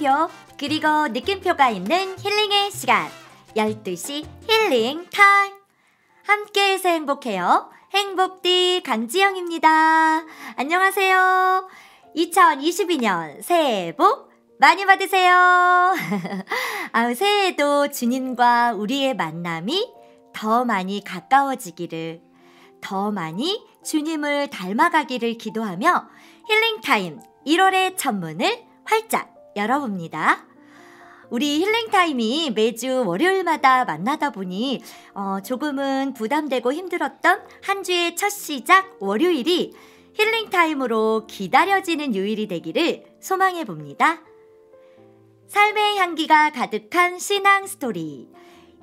마음표 그리고 느낌표가 있는 힐링의 시간 12시 힐링 타임 함께해서 행복해요. 행복디 강지영입니다. 안녕하세요. 2022년 새해 복 많이 받으세요. 새해에도 주님과 우리의 만남이 더 많이 가까워지기를, 더 많이 주님을 닮아가기를 기도하며 힐링타임 1월의 첫 문을 활짝 열어봅니다. 우리 힐링타임이 매주 월요일마다 만나다 보니 조금은 부담되고 힘들었던 한 주의 첫 시작 월요일이 힐링타임으로 기다려지는 요일이 되기를 소망해봅니다. 삶의 향기가 가득한 신앙 스토리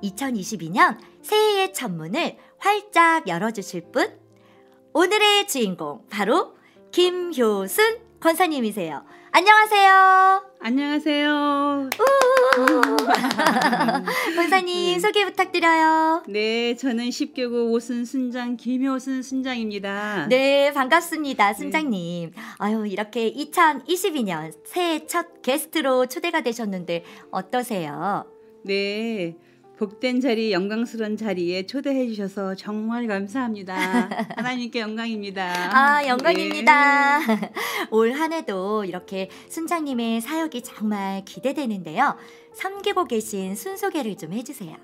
2022년 새해의 첫 문을 활짝 열어주실 분, 오늘의 주인공 바로 김효순 권사님이세요. 안녕하세요. 안녕하세요. 권사님 소개 부탁드려요. 네, 저는 십교구 오순 순장 김효순 순장입니다. 네, 반갑습니다, 순장님. 이렇게 2022년 새해 첫 게스트로 초대가 되셨는데 어떠세요? 네, 복된 자리, 영광스러운 자리에 초대해 주셔서 정말 감사합니다. 하나님께 영광입니다. 영광입니다. 네. 올 한 해도 이렇게 순장님의 사역이 정말 기대되는데요. 섬기고 계신 순소개를 좀 해주세요.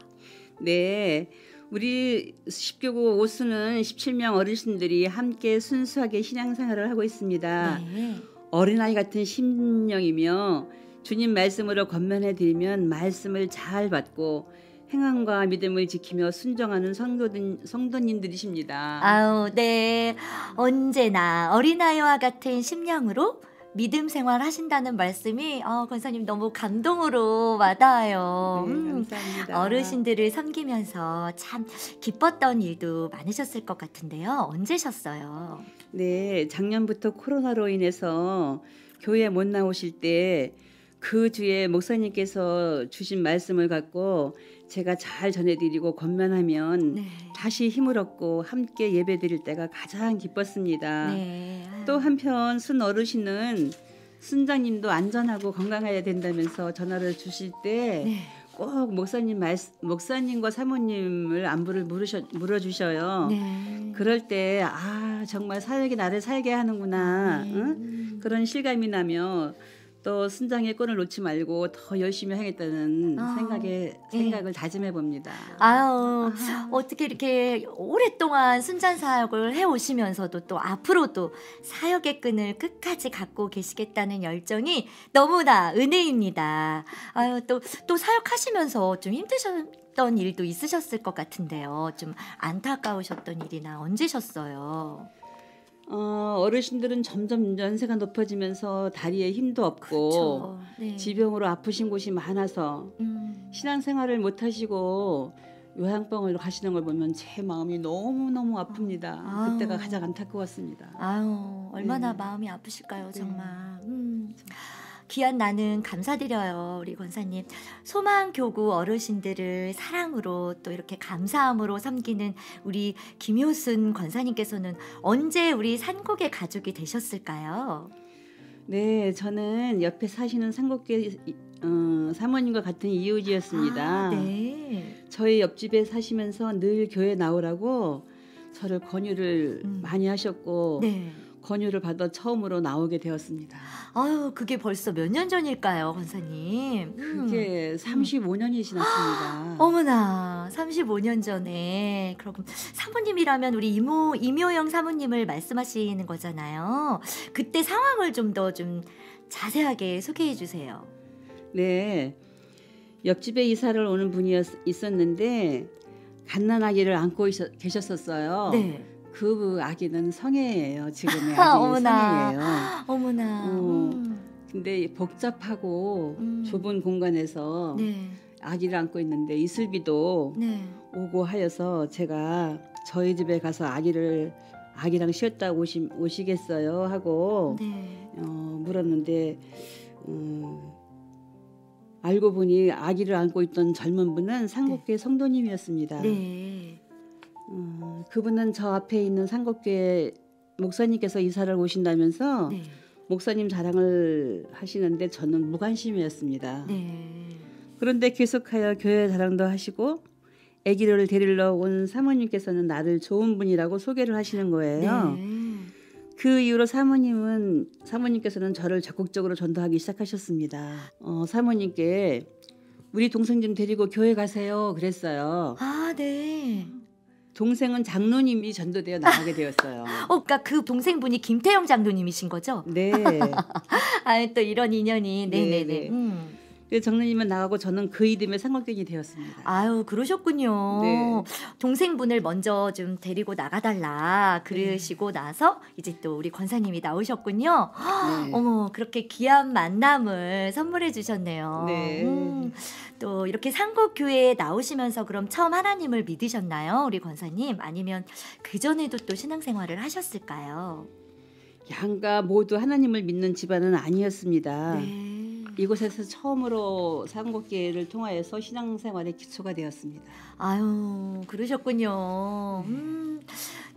네, 우리 십교구 오순은 17명 어르신들이 함께 순수하게 신앙생활을 하고 있습니다. 네. 어린아이 같은 심령이며 주님 말씀으로 권면해드리면 말씀을 잘 받고 행함과 믿음을 지키며 순종하는 성도님들이십니다. 네. 언제나 어린아이와 같은 심령으로 믿음 생활 하신다는 말씀이 권사님 너무 감동으로 와닿아요. 네, 감사합니다. 어르신들을 섬기면서 참 기뻤던 일도 많으셨을 것 같은데요. 언제셨어요? 네, 작년부터 코로나로 인해서 교회 못 나오실 때 그 주에 목사님께서 주신 말씀을 갖고 제가 잘 전해드리고 권면하면 네. 다시 힘을 얻고 함께 예배드릴 때가 가장 기뻤습니다. 네. 또 한편 순 어르신은 순장님도 안전하고 건강해야 된다면서 전화를 주실 때 꼭 목사님과 사모님을 안부를 물어주셔요. 네. 그럴 때 정말 사역이 나를 살게 하는구나 그런 실감이 나며 또 순장의 끈을 놓지 말고 더 열심히 하겠다는 생각을 다짐해 봅니다. 어떻게 이렇게 오랫동안 순장 사역을 해오시면서도 또 앞으로도 사역의 끈을 끝까지 갖고 계시겠다는 열정이 너무나 은혜입니다. 또 사역하시면서 좀 힘드셨던 일도 있으셨을 것 같은데요. 좀 안타까우셨던 일이나 언제셨어요? 어르신들은 점점 연세가 높아지면서 다리에 힘도 없고 네. 지병으로 아프신 곳이 많아서 신앙생활을 못하시고 요양병원으로 가시는 걸 보면 제 마음이 너무너무 아픕니다. 그때가 가장 안타까웠습니다. 얼마나 마음이 아프실까요, 정말. 귀한 나는 감사드려요, 우리 권사님. 소망교구 어르신들을 사랑으로 또 이렇게 감사함으로 섬기는 우리 김효순 권사님께서는 언제 우리 산곡의 가족이 되셨을까요? 네, 저는 옆에 사시는 산곡계 사모님과 같은 이웃이었습니다. 네. 저희 옆집에 사시면서 늘 교회 나오라고 저를 권유를 많이 하셨고 네. 권유를 받아 처음으로 나오게 되었습니다. 그게 벌써 몇 년 전일까요, 권사님? 그게 35년이 지났습니다. 어머나, 35년 전에. 그럼 사모님이라면 우리 이묘영 사모님을 말씀하시는 거잖아요. 그때 상황을 좀 더 자세하게 소개해 주세요. 네, 옆집에 이사를 오는 분이 있었는데 갓난아기를 안고 계셨었어요. 네. 그 아기는 성애예요. 지금의 아기 성애예요. 어머나. 근데 복잡하고 좁은 공간에서 아기를 안고 있는데 이슬비도 오고 하여서 제가 저희 집에 가서 아기랑 쉬었다 오시겠어요 하고 물었는데 알고 보니 아기를 안고 있던 젊은 분은 산곡교회 성도님이었습니다. 네. 그분은 저 앞에 있는 산곡교회 목사님께서 이사를 오신다면서 목사님 자랑을 하시는데 저는 무관심이었습니다. 네. 그런데 계속하여 교회 자랑도 하시고 아기를 데리러 온 사모님께서는 나를 좋은 분이라고 소개를 하시는 거예요. 네. 그 이후로 사모님께서는 저를 적극적으로 전도하기 시작하셨습니다. 사모님께 우리 동생 좀 데리고 교회 가세요 그랬어요. 아, 네. 동생은 장로님이 전도되어 나가게 되었어요. 그러니까 그 동생분이 김태영 장로님이신 거죠? 네. 아, 또 이런 인연이. 네네네. 네. 그래서 장로님은 나가고 저는 그 이듬해 상록견이 되었습니다. 아유, 그러셨군요. 네. 동생분을 먼저 좀 데리고 나가달라 그러시고 나서 이제 또 우리 권사님이 나오셨군요. 네. 어머, 그렇게 귀한 만남을 선물해 주셨네요. 네. 또 이렇게 상곡교회에 나오시면서 그럼 처음 하나님을 믿으셨나요, 우리 권사님? 아니면 그 전에도 또 신앙생활을 하셨을까요? 양가 모두 하나님을 믿는 집안은 아니었습니다. 네. 이곳에서 처음으로 상곡교회를 통하여서 신앙생활의 기초가 되었습니다. 아유, 그러셨군요.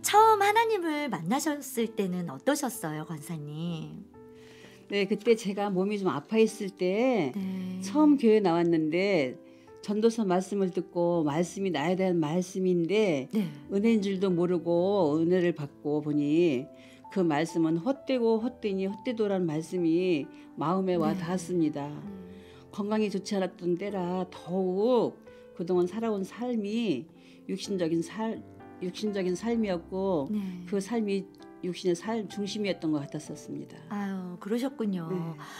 처음 하나님을 만나셨을 때는 어떠셨어요, 권사님? 네, 그때 제가 몸이 좀 아파있을 때 네. 처음 교회 나왔는데 전도서 말씀을 듣고 말씀이 나에 대한 말씀인데 네. 은혜인 줄도 모르고 은혜를 받고 보니 그 말씀은 헛되고 헛되니 헛되도라는 말씀이 마음에 와 네. 닿았습니다. 건강이 좋지 않았던 때라 더욱 그동안 살아온 삶이 육신적인 삶이었고 네. 그 삶이 육신의 삶 중심이었던 것 같았었습니다. 아유, 그러셨군요. 네.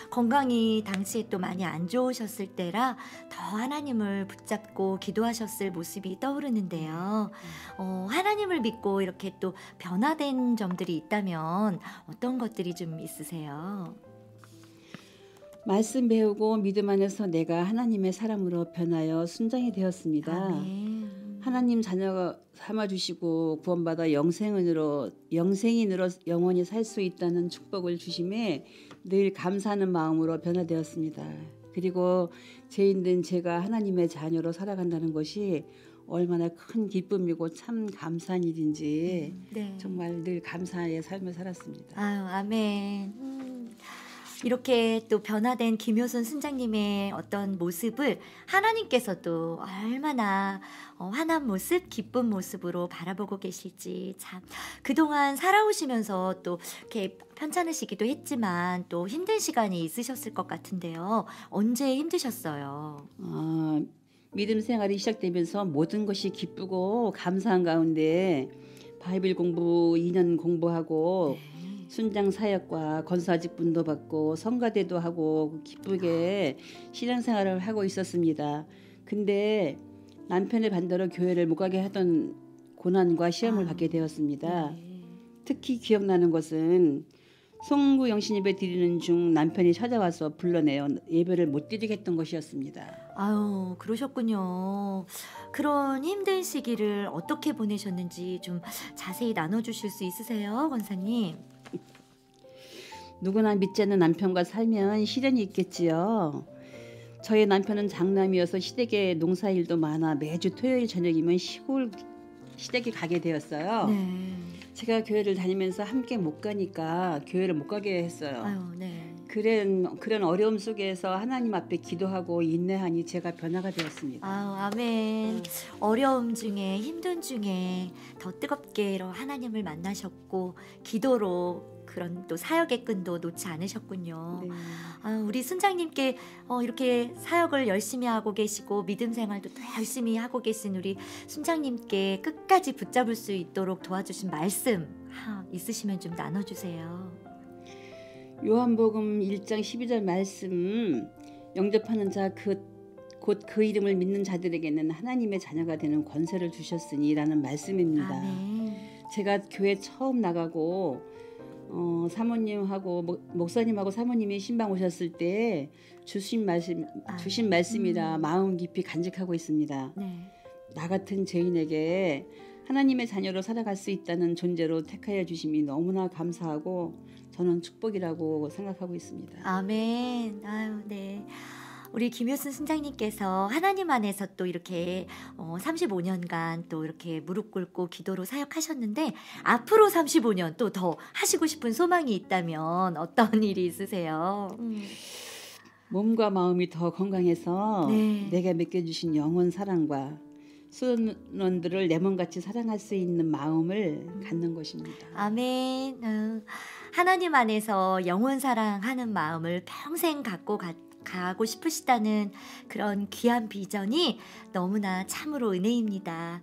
건강이 당시에 또 많이 안 좋으셨을 때라 더 하나님을 붙잡고 기도하셨을 모습이 떠오르는데요. 하나님을 믿고 이렇게 또 변화된 점들이 있다면 어떤 것들이 좀 있으세요? 말씀 배우고 믿음 안에서 내가 하나님의 사람으로 변하여 순장이 되었습니다. 아멘. 하나님 자녀가 삼아주시고 구원받아 영생인으로 영원히 살 수 있다는 축복을 주심에 늘 감사하는 마음으로 변화되었습니다. 그리고 죄인된 제가 하나님의 자녀로 살아간다는 것이 얼마나 큰 기쁨이고 참 감사한 일인지 네. 정말 늘 감사의 삶을 살았습니다. 아유, 아멘. 이렇게 또 변화된 김효순 순장님의 어떤 모습을 하나님께서도 얼마나 환한 모습, 기쁜 모습으로 바라보고 계실지 참 그동안 살아오시면서 또 이렇게 편찮으시기도 했지만 또 힘든 시간이 있으셨을 것 같은데요. 언제 힘드셨어요? 믿음 생활이 시작되면서 모든 것이 기쁘고 감사한 가운데 바이블 공부 2년 공부하고 순장 사역과 권사직 분도 받고 성가대도 하고 기쁘게 신앙생활을 하고 있었습니다. 근데 남편의 반대로 교회를 못 가게 하던 고난과 시험을 받게 되었습니다. 특히 기억나는 것은 송구 영신 예배 드리는 중 남편이 찾아와서 불러내어 예배를 못 드리게 했던 것이었습니다. 아유, 그러셨군요. 그런 힘든 시기를 어떻게 보내셨는지 좀 자세히 나눠주실 수 있으세요, 권사님? 누구나 믿지 않는 남편과 살면 시련이 있겠지요. 저희 남편은 장남이어서 시댁에 농사일도 많아 매주 토요일 저녁이면 시골 시댁에 가게 되었어요. 네. 제가 교회를 다니면서 함께 못 가니까 교회를 못 가게 했어요. 아유, 네. 그런 어려움 속에서 하나님 앞에 기도하고 인내하니 제가 변화가 되었습니다. 아유, 아멘. 어려움 중에 힘든 중에 더 뜨겁게 하나님을 만나셨고 기도로 그런 또 사역의 끈도 놓지 않으셨군요. 네. 우리 순장님께 이렇게 사역을 열심히 하고 계시고 믿음 생활도 또 열심히 하고 계신 우리 순장님께 끝까지 붙잡을 수 있도록 도와주신 말씀 있으시면 좀 나눠주세요. 요한복음 1장 12절 말씀 영접하는 자 곧 그 이름을 믿는 자들에게는 하나님의 자녀가 되는 권세를 주셨으니라는 말씀입니다. 아멘. 제가 교회 처음 나가고 사모님하고 목사님하고 사모님이 신방 오셨을 때 주신 말씀이라 마음 깊이 간직하고 있습니다. 네. 나 같은 죄인에게 하나님의 자녀로 살아갈 수 있다는 존재로 택하여 주심이 너무나 감사하고 저는 축복이라고 생각하고 있습니다. 아멘. 아유, 네. 우리 김효순 순장님께서 하나님 안에서 또 이렇게 35년간 또 이렇게 무릎 꿇고 기도로 사역하셨는데 앞으로 35년 또 더 하시고 싶은 소망이 있다면 어떤 일이 있으세요? 몸과 마음이 더 건강해서 네. 내가 맡겨주신 영혼 사랑과 수원원들을 내 몸같이 사랑할 수 있는 마음을 갖는 것입니다. 아멘. 하나님 안에서 영원 사랑하는 마음을 평생 갖고 가고 싶으시다는 그런 귀한 비전이 너무나 참으로 은혜입니다.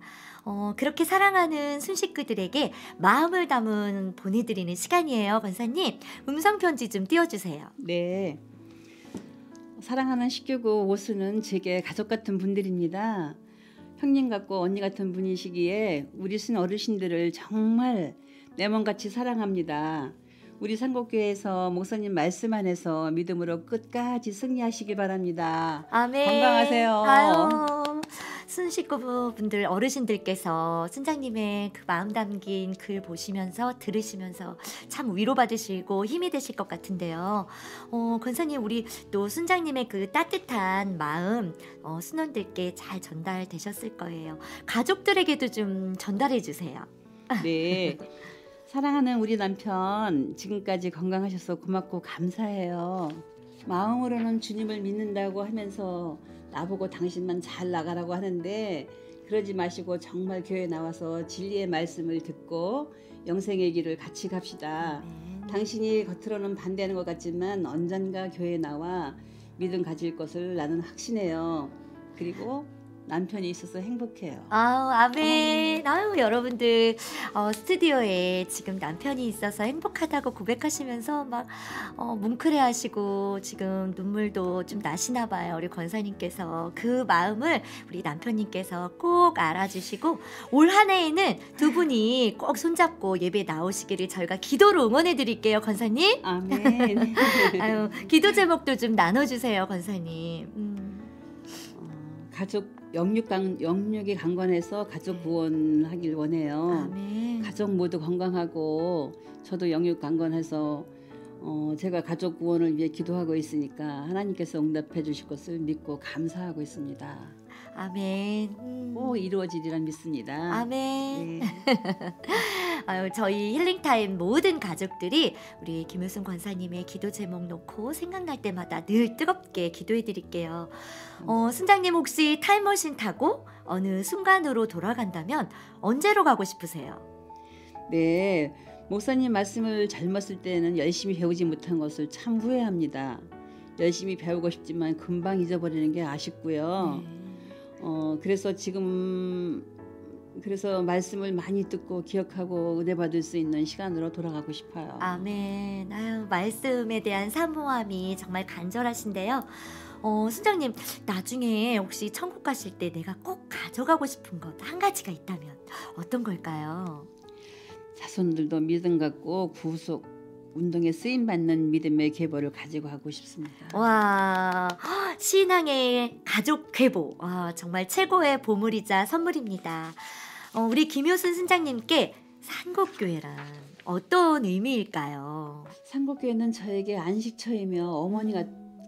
그렇게 사랑하는 순식구들에게 마음을 담은 보내드리는 시간이에요. 권사님, 음성편지 좀 띄워주세요. 네. 사랑하는 식구고 오수는 제게 가족 같은 분들입니다. 형님 같고 언니 같은 분이시기에 우리 순 어르신들을 정말 내 몸같이 사랑합니다. 우리 상곡교회에서 목사님 말씀 안에서 믿음으로 끝까지 승리하시길 바랍니다. 아멘. 건강하세요. 아유, 순식구분들 어르신들께서 순장님의 그 마음 담긴 글 보시면서 들으시면서 참 위로받으시고 힘이 되실 것 같은데요. 권사님, 우리 또 순장님의 그 따뜻한 마음 순원들께 잘 전달되셨을 거예요. 가족들에게도 좀 전달해 주세요. 네. 사랑하는 우리 남편 지금까지 건강하셔서 고맙고 감사해요. 마음으로는 주님을 믿는다고 하면서 나보고 당신만 잘 나가라고 하는데 그러지 마시고 정말 교회 나와서 진리의 말씀을 듣고 영생의 길을 같이 갑시다. 당신이 겉으로는 반대하는 것 같지만 언젠가 교회에 나와 믿음 가질 것을 나는 확신해요. 그리고 남편이 있어서 행복해요. 아우, 아멘. 아유, 여러분들 스튜디오에 지금 남편이 있어서 행복하다고 고백하시면서 막 뭉클해하시고 지금 눈물도 좀 나시나 봐요. 우리 권사님께서 그 마음을 우리 남편님께서 꼭 알아주시고 올 한 해에는 두 분이 꼭 손잡고 예배 나오시기를 저희가 기도로 응원해 드릴게요, 권사님. 아멘. 아유, 기도 제목도 좀 나눠주세요, 권사님. 가족 영육이 강건해서 가족 구원하길 원해요. 아멘. 가족 모두 건강하고 저도 영육 강건해서 제가 가족 구원을 위해 기도하고 있으니까 하나님께서 응답해 주실 것을 믿고 감사하고 있습니다. 아멘. 꼭 이루어지리라 믿습니다. 아멘. 네. 아유, 저희 힐링타임 모든 가족들이 우리 김효순 권사님의 기도 제목 놓고 생각날 때마다 늘 뜨겁게 기도해 드릴게요. 순장님, 혹시 타임머신 타고 어느 순간으로 돌아간다면 언제로 가고 싶으세요? 네, 목사님 말씀을 젊었을 때는 열심히 배우지 못한 것을 참 후회합니다. 열심히 배우고 싶지만 금방 잊어버리는 게 아쉽고요. 그래서 말씀을 많이 듣고 기억하고 은혜 받을 수 있는 시간으로 돌아가고 싶어요. 아멘. 아유, 말씀에 대한 사모함이 정말 간절하신데요. 순장님, 나중에 혹시 천국 가실 때 내가 꼭 가져가고 싶은 것 한 가지가 있다면 어떤 걸까요? 자손들도 믿음 갖고 구속 운동에 쓰임 받는 믿음의 계보를 가지고 가고 싶습니다. 와, 신앙의 가족 계보. 와, 정말 최고의 보물이자 선물입니다. 우리 김효순 순장님께 산곡교회란 어떤 의미일까요? 산곡교회는 저에게 안식처이며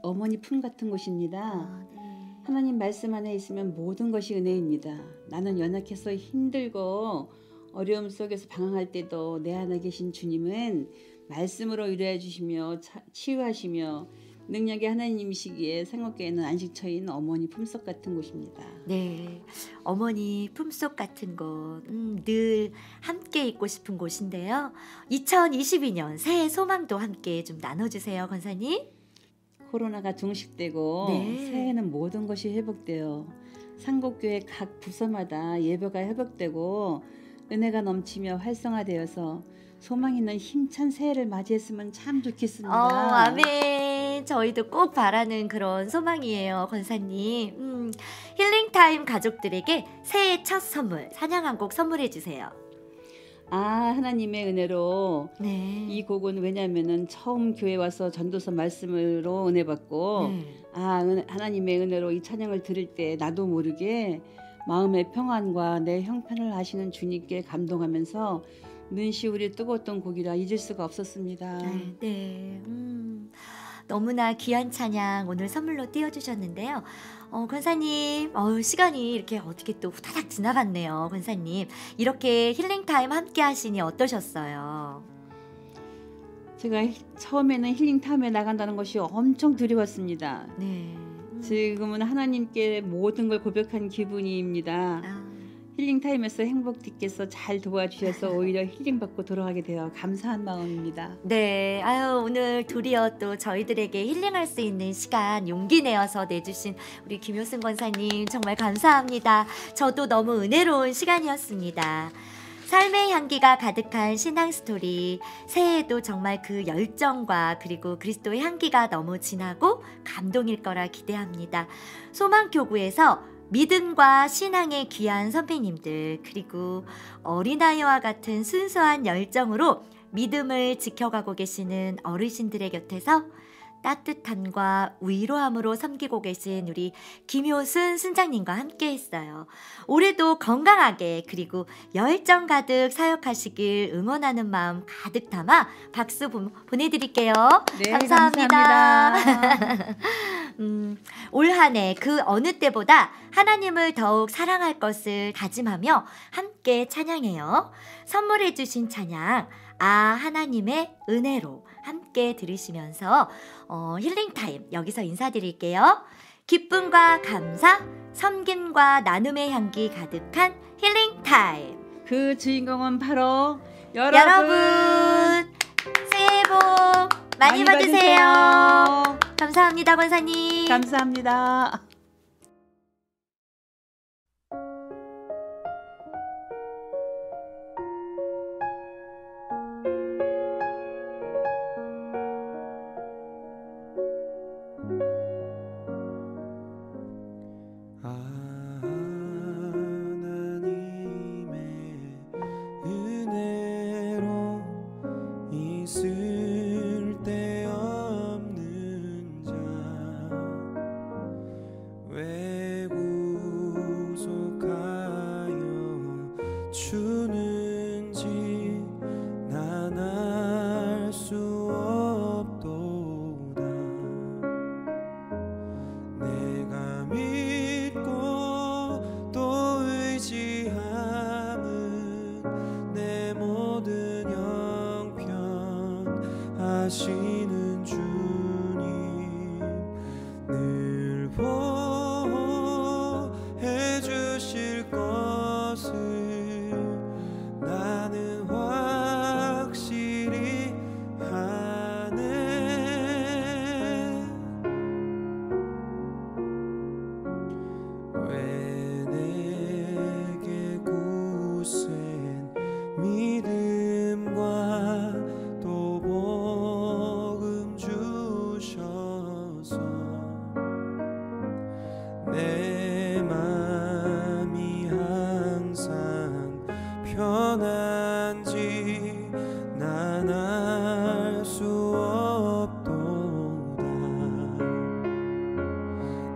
어머니 품 같은 곳입니다. 네. 하나님 말씀 안에 있으면 모든 것이 은혜입니다. 나는 연약해서 힘들고 어려움 속에서 방황할 때도 내 안에 계신 주님은 말씀으로 위로해 주시며 치유하시며 능력의 하나님이시기에 산곡교회는 안식처인 어머니 품속 같은 곳입니다. 네, 어머니 품속 같은 곳, 늘 함께 있고 싶은 곳인데요. 2022년 새해 소망도 함께 좀 나눠주세요, 권사님. 코로나가 종식되고 네. 새해에는 모든 것이 회복되어 산곡교회 각 부서마다 예배가 회복되고 은혜가 넘치며 활성화되어서 소망 있는 힘찬 새해를 맞이했으면 참 좋겠습니다. 아멘. 저희도 꼭 바라는 그런 소망이에요, 권사님. 힐링타임 가족들에게 새해 첫 선물, 찬양 한 곡 선물해 주세요. 하나님의 은혜로 네. 이 곡은 왜냐하면은 처음 교회 와서 전도서 말씀으로 은혜 받고 하나님의 은혜로 이 찬양을 들을 때 나도 모르게 마음의 평안과 내 형편을 아시는 주님께 감동하면서 눈시울이 뜨거웠던 곡이라 잊을 수가 없었습니다. 네. 너무나 귀한 찬양 오늘 선물로 띄워주셨는데요. 권사님, 시간이 이렇게 어떻게 또 후다닥 지나갔네요. 권사님, 이렇게 힐링타임 함께 하시니 어떠셨어요? 제가 처음에는 힐링타임에 나간다는 것이 엄청 두려웠습니다. 네. 지금은 하나님께 모든 걸 고백한 기분입니다. 힐링타임에서 행복티께서 잘 도와주셔서 오히려 힐링받고 돌아가게 되어 감사한 마음입니다. 네, 오늘 도리어 또 저희들에게 힐링할 수 있는 시간 용기 내어서 내주신 우리 김효승 권사님 정말 감사합니다. 저도 너무 은혜로운 시간이었습니다. 삶의 향기가 가득한 신앙 스토리, 새해에도 정말 그 열정과 그리고 그리스도의 향기가 너무 진하고 감동일 거라 기대합니다. 소망교구에서 믿음과 신앙의 귀한 선배님들, 그리고 어린아이와 같은 순수한 열정으로 믿음을 지켜가고 계시는 어르신들의 곁에서 따뜻함과 위로함으로 섬기고 계신 우리 김효순 순장님과 함께 했어요. 올해도 건강하게 그리고 열정 가득 사역하시길 응원하는 마음 가득 담아 박수 보내드릴게요. 네, 감사합니다. 감사합니다. 올 한 해 그 어느 때보다 하나님을 더욱 사랑할 것을 다짐하며 함께 찬양해요. 선물해 주신 찬양 하나님의 은혜로 함께 들으시면서 힐링타임 여기서 인사드릴게요. 기쁨과 감사, 섬김과 나눔의 향기 가득한 힐링타임. 그 주인공은 바로 여러분 새해 복 많이 받으세요. 감사합니다, 권사님. 감사합니다. 하시는 주님 늘 보호해 주실 것을 나는 확실히 아네. 왜 내게 굳센 믿음과 또 복음 주셔서 내 맘이 항상 편한지 난 알 수 없도다.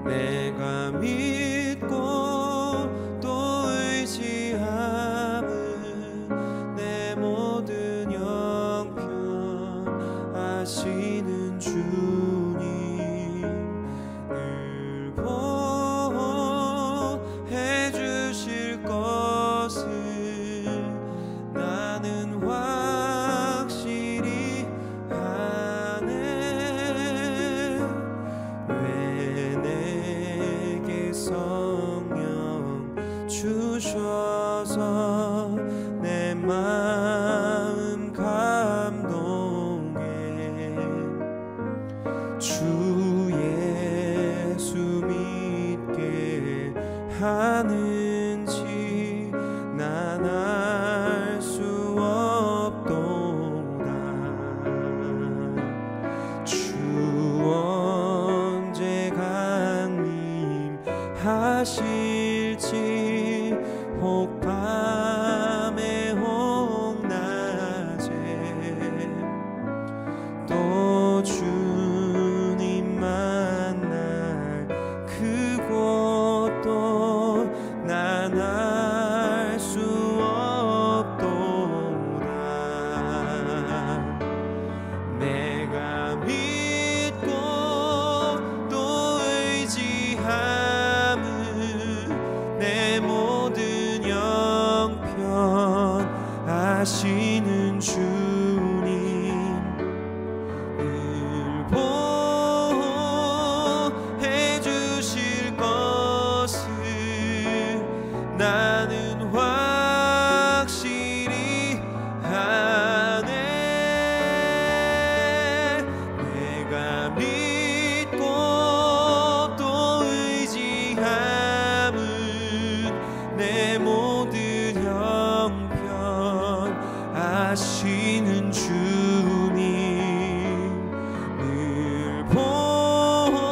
내가 믿고 또 의지함은 내 모든 형편 아시는 주님 늘 보호해 주실 것을 나는 확실히 주님 늘 보호해 주실 것을 나는 확실히 아네. 내가 믿고 또 의지함은 내 모든 형편 아시는 주님 늘 보호해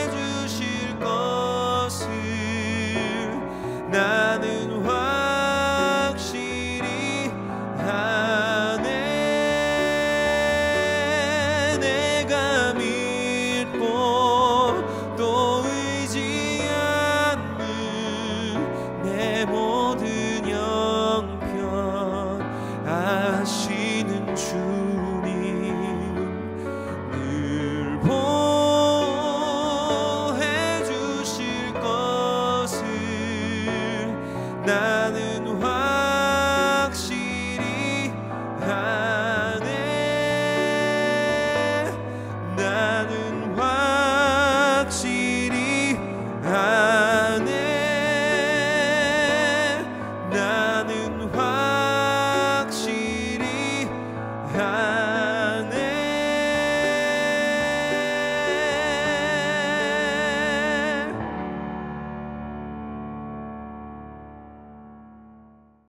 주실 것을 나는 확실히 아네. 내가 믿고 또 의지하는 내 모든 형편 아시는 주님 늘 보호해 주실 것을 나